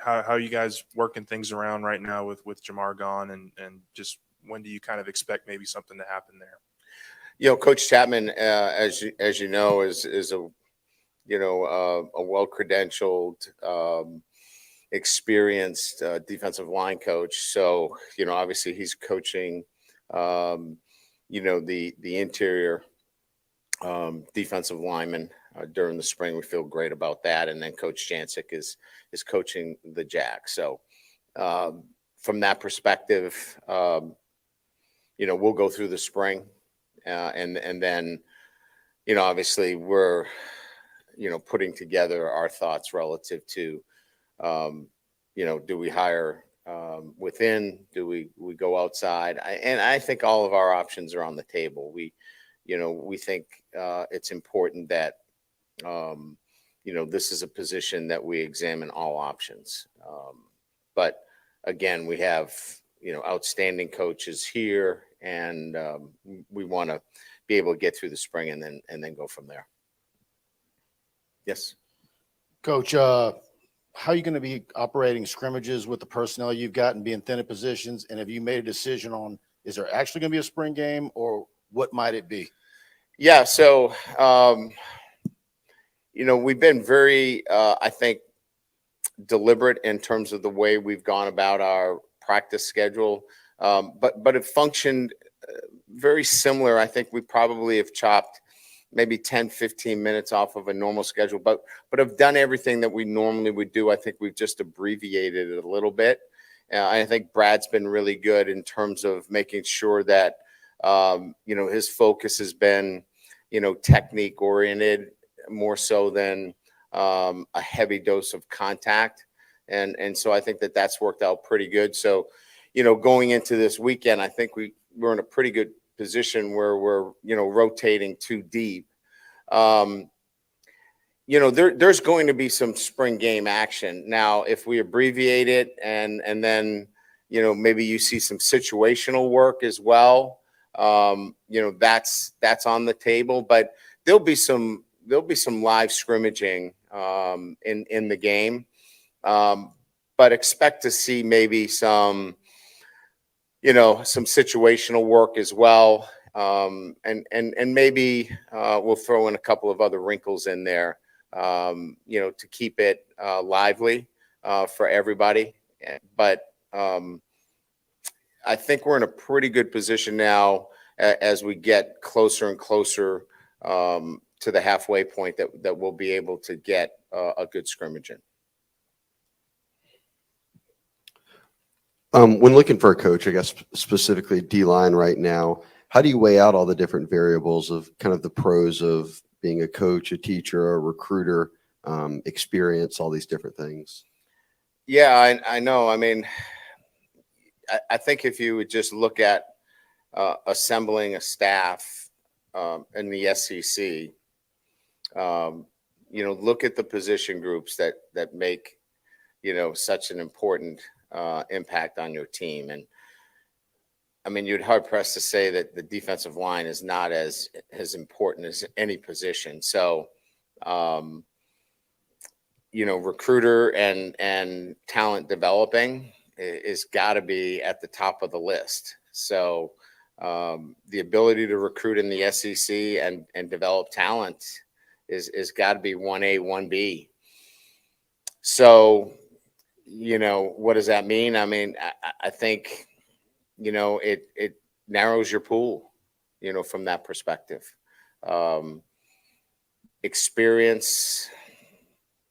how you guys working things around right now with Jamar gone, and just when do you kind of expect maybe something to happen there? Coach Chapman, as you know, is a a well-credentialed, experienced defensive line coach. So obviously he's coaching the interior defensive linemen during the spring. We feel great about that. And then Coach Jancic is coaching the Jack. So from that perspective, we'll go through the spring, and then obviously we're putting together our thoughts relative to do we hire within, do we go outside? I think all of our options are on the table. We think it's important that this is a position that we examine all options. But again, we have outstanding coaches here, and we want to be able to get through the spring and then go from there. Yes, Coach. How are you going to be operating scrimmages with the personnel you've got and being thin at positions? And have you made a decision on, is there actually going to be a spring game, or what might it be? Yeah. So, we've been very, I think, deliberate in terms of the way we've gone about our practice schedule. But it functioned very similar. I think we probably have chopped maybe 10, 15 minutes off of a normal schedule, but have done everything that we normally would do. I think we've just abbreviated it a little bit. I think Brad's been really good in terms of making sure that, his focus has been, technique oriented more so than a heavy dose of contact. And so I think that that's worked out pretty good. So, going into this weekend, I think we're in a pretty good position where we're, rotating too deep. There's going to be some spring game action. Now, if we abbreviate it and then, maybe you see some situational work as well, that's on the table, but there'll be some live scrimmaging in the game. But expect to see maybe some situational work as well. And maybe we'll throw in a couple of other wrinkles in there, to keep it lively for everybody. But I think we're in a pretty good position now as we get closer and closer to the halfway point that we'll be able to get a good scrimmage in. When looking for a coach, I guess specifically D-line right now, how do you weigh out all the different variables of kind of the pros of being a coach, a teacher, a recruiter, experience, all these different things? Yeah, I know. I mean, I think if you would just look at assembling a staff in the SEC, look at the position groups that make, such an important impact on your team. And I mean, you'd hard pressed to say that the defensive line is not as important as any position. So, recruiter and talent developing is got to be at the top of the list. So, the ability to recruit in the SEC and develop talent is got to be 1A, 1B. So, what does that mean? I mean, I think, it narrows your pool, from that perspective. Experience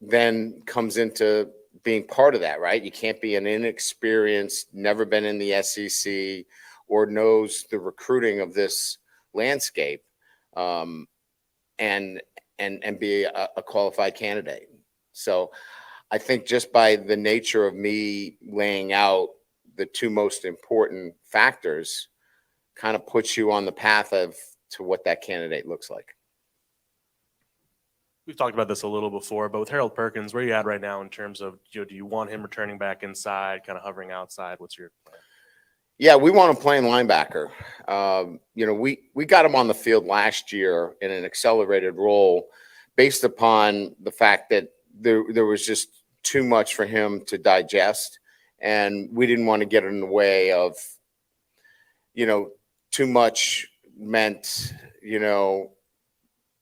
then comes into being part of that, right? You can't be an inexperienced, never been in the SEC or knows the recruiting of this landscape, and be a qualified candidate. So I think just by the nature of me laying out the two most important factors kind of puts you on the path to what that candidate looks like. We've talked about this a little before, but with Harold Perkins, where are you at right now in terms of, do you want him returning back inside, kind of hovering outside? What's your plan? Yeah, we want him playing linebacker. We got him on the field last year in an accelerated role based upon the fact that there was just too much for him to digest. And we didn't want to get in the way of, too much meant,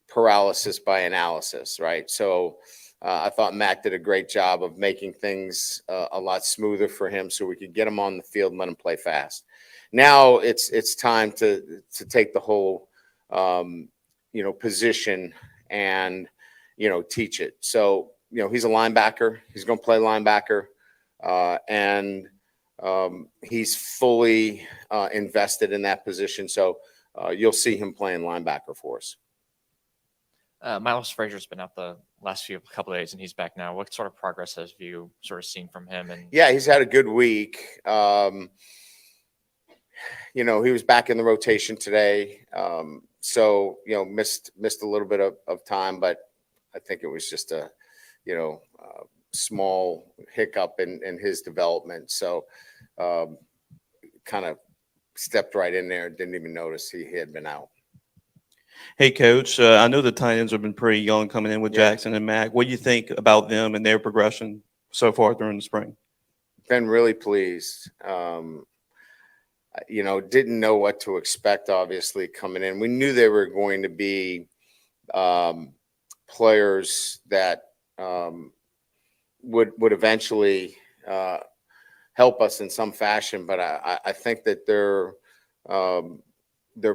paralysis by analysis, right? So I thought Matt did a great job of making things a lot smoother for him so we could get him on the field and let him play fast. Now it's time to take the whole, position and, teach it. So, he's a linebacker. He's going to play linebacker. And he's fully invested in that position. So you'll see him playing linebacker for us. Miles Frazier's been out the last couple of days, and he's back now. What sort of progress have you sort of seen from him? And yeah, he's had a good week. He was back in the rotation today. So, missed a little bit of time, but I think it was just a small hiccup in his development. So kind of stepped right in there. Didn't even notice he had been out. Hey, Coach, I know the tight ends have been pretty young coming in with Yeah. Jackson and Mack. What do you think about them and their progression so far during the spring? Been really pleased. Didn't know what to expect, obviously, coming in. We knew they were going to be players that would eventually help us in some fashion, but I think that their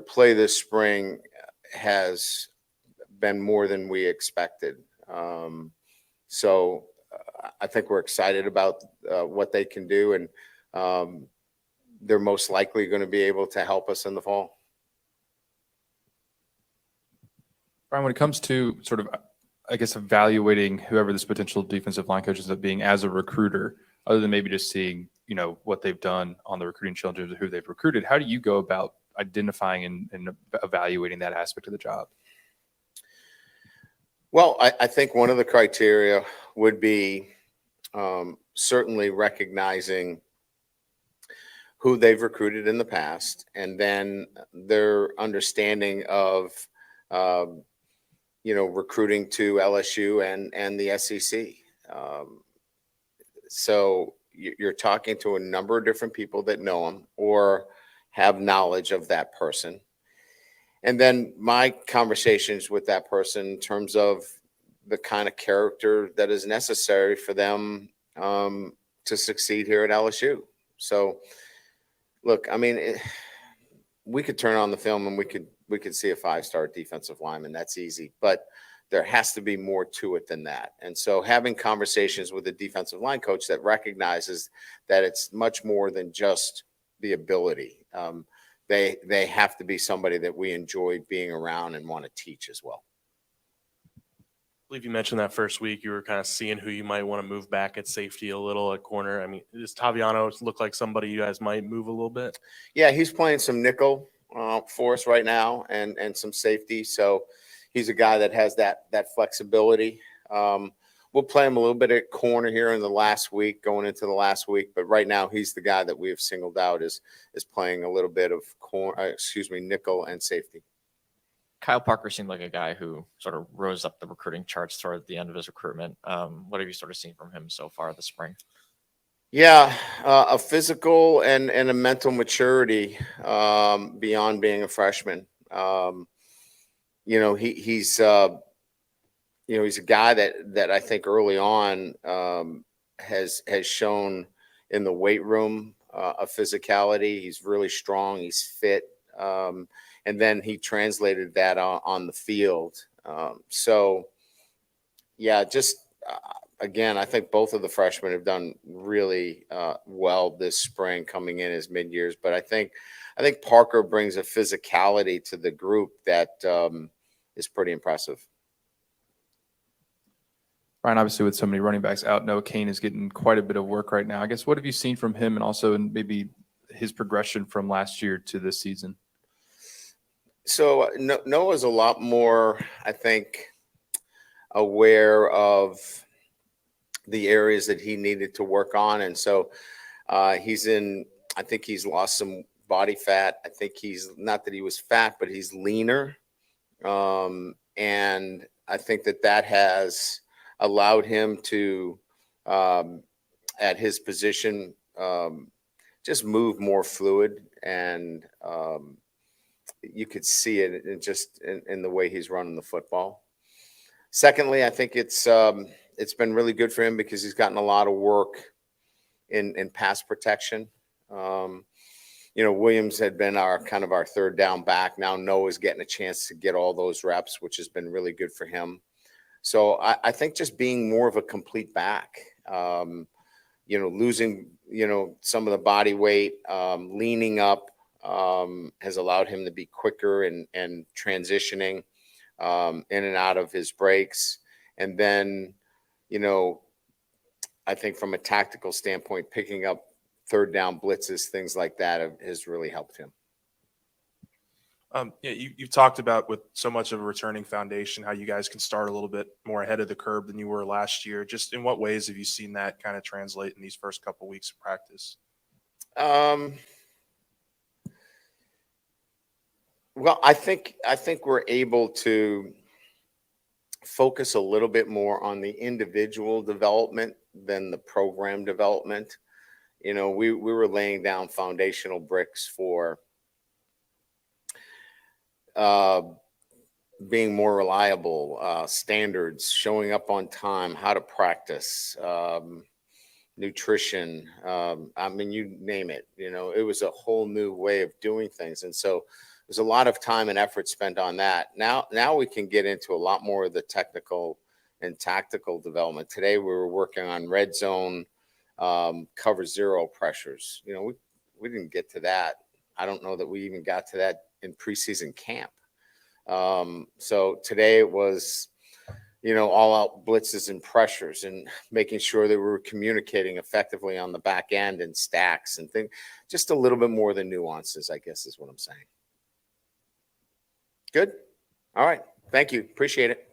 play this spring has been more than we expected. So I think we're excited about what they can do, and they're most likely going to be able to help us in the fall. Brian, when it comes to sort of, I guess, evaluating whoever this potential defensive line coach ends up being as a recruiter, other than maybe just seeing, what they've done on the recruiting trail in terms of who they've recruited, how do you go about identifying and evaluating that aspect of the job? Well, I think one of the criteria would be certainly recognizing who they've recruited in the past, and then their understanding of, recruiting to LSU and the SEC. So you're talking to a number of different people that know them or have knowledge of that person. And then my conversations with that person in terms of the kind of character that is necessary for them to succeed here at LSU. So, look, I mean, we could turn on the film and we could see a 5-star defensive lineman. That's easy, but there has to be more to it than that. And so having conversations with a defensive line coach that recognizes that it's much more than just the ability. They have to be somebody that we enjoy being around and want to teach as well. I believe you mentioned that first week you were kind of seeing who you might want to move back at safety a little, at corner. I mean, does Taviano look like somebody you guys might move a little bit? Yeah, he's playing some nickel for us right now and some safety. So he's a guy that has that flexibility. We'll play him a little bit at corner here in the last week, going into the last week. But right now, he's the guy that we have singled out is playing a little bit of nickel and safety. Kyle Parker seemed like a guy who sort of rose up the recruiting charts toward the end of his recruitment. What have you sort of seen from him so far this spring? Yeah, a physical and a mental maturity beyond being a freshman. He's a guy that I think early on has shown in the weight room a physicality. He's really strong. He's fit. And then he translated that on the field. Again, I think both of the freshmen have done really well this spring coming in as mid-years. But I think Parker brings a physicality to the group that is pretty impressive. Brian, obviously with so many running backs out, Noah Kane is getting quite a bit of work right now. I guess what have you seen from him, and also in maybe his progression from last year to this season? So Noah's a lot more, I think, aware of the areas that he needed to work on. And so I think he's lost some body fat. I think he's, not that he was fat, but he's leaner. And I think that has allowed him to at his position just move more fluid, and you could see it in the way he's running the football. Secondly, I think it's been really good for him because he's gotten a lot of work in pass protection. Williams had been our third down back. Now Noah's getting a chance to get all those reps, which has been really good for him. So I think just being more of a complete back, losing, some of the body weight, leaning up has allowed him to be quicker and transitioning in and out of his breaks. And then, I think from a tactical standpoint, picking up third down blitzes, things like that has really helped him. You've talked about with so much of a returning foundation, how you guys can start a little bit more ahead of the curve than you were last year. Just in what ways have you seen that kind of translate in these first couple weeks of practice? Well, I think we're able to focus a little bit more on the individual development than the program development. We were laying down foundational bricks for being more reliable, standards, showing up on time, how to practice, nutrition. You name it. It was a whole new way of doing things, and so there's a lot of time and effort spent on that. Now we can get into a lot more of the technical and tactical development. Today we were working on red zone, cover zero pressures. We didn't get to that. I don't know that we even got to that in preseason camp. So today it was, all out blitzes and pressures and making sure that we were communicating effectively on the back end and stacks and things, just a little bit more than nuances, I guess is what I'm saying. Good. All right. Thank you. Appreciate it.